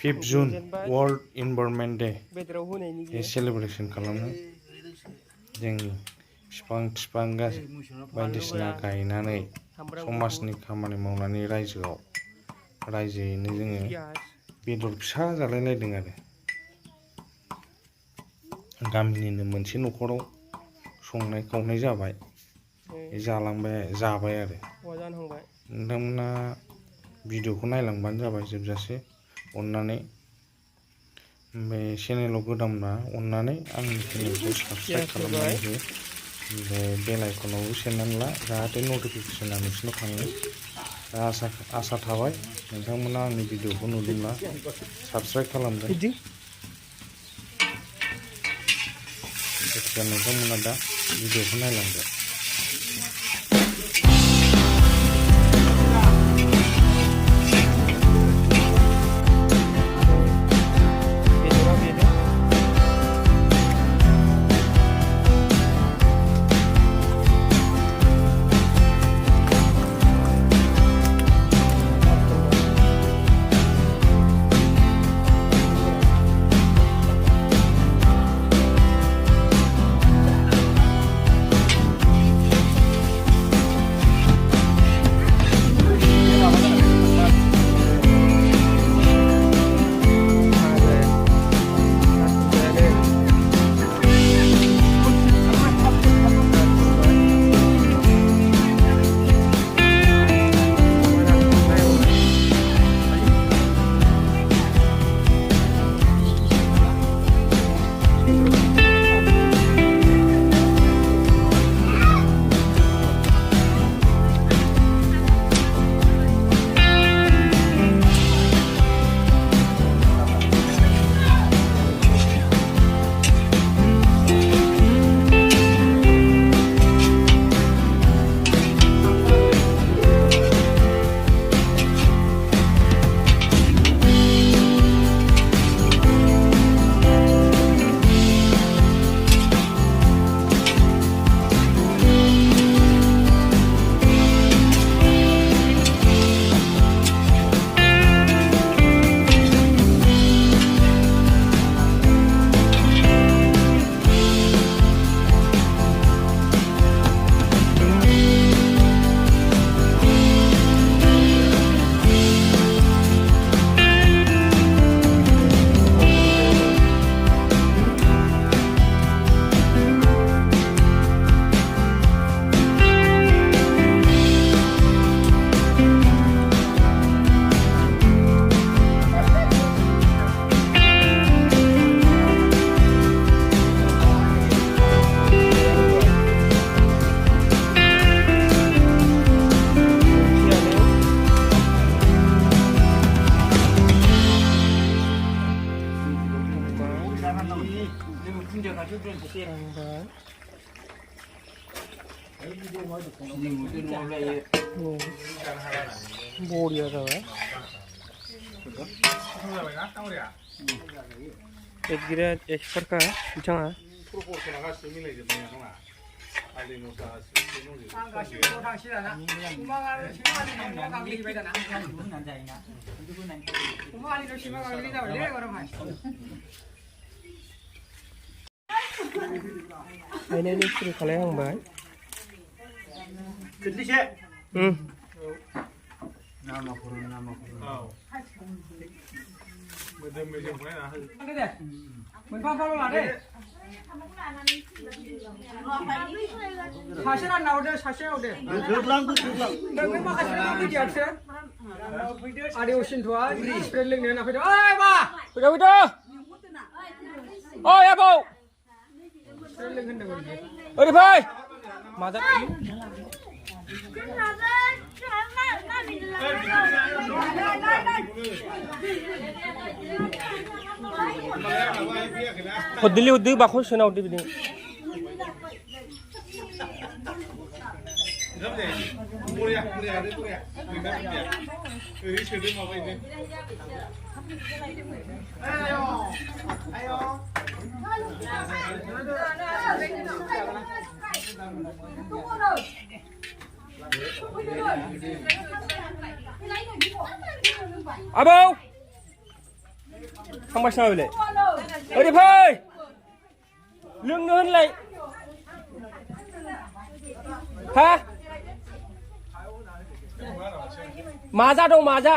5 June world environment day बे celebration खालामनो जोंनि बिफां बायदिसिना गायनानै समाजनि खामानि मावनानै रायजोयैनो जोङो बेदर फिसा जालायलायदों आरो गामिनिनो मोनसे न'खराव संनाय खावनाय जाबाय जाबाय आरो नोंथांमोना भिडिअखौ नायलांबानो जाबाय जोबजासे अननानै बे चेनेलाव गोदानब्ला अननानै आंनि चेनेलखौ साबस्क्राइब खालामनानै हो ओमफ्राय बेल आइकनावबो सेरनानै ला जाहाथे नटिफिकेसना नोंसिनाव थाङो दा आसा थाबाय नोंथांमोना आंनि भिडिअखौ नुदोंब्ला साबस्क्राइब खालामगोन जायखिजाया नोंथांमोना दा भिडिअखौ नायलांदो बरिया जाबाय ग्रेट एक्सपार्टखा बिथाङा गायनायनि सुरु खालामहांबाय सासे रानना हरदो सासे हरदो माखासे आदिवासिनथ'आ स्प्रे लोंनो होना फैदो ओइ मा फैदो ओइ आबौ स्प्रे लोंहोनदोंमोन ओरै फै माजा हरदोलै हरदो बाखौ सोना हरदो बिदिनो Abo थांबायसो नामा बेलाय ओरै फै लोंनो होनलाय हा माजा दं माजा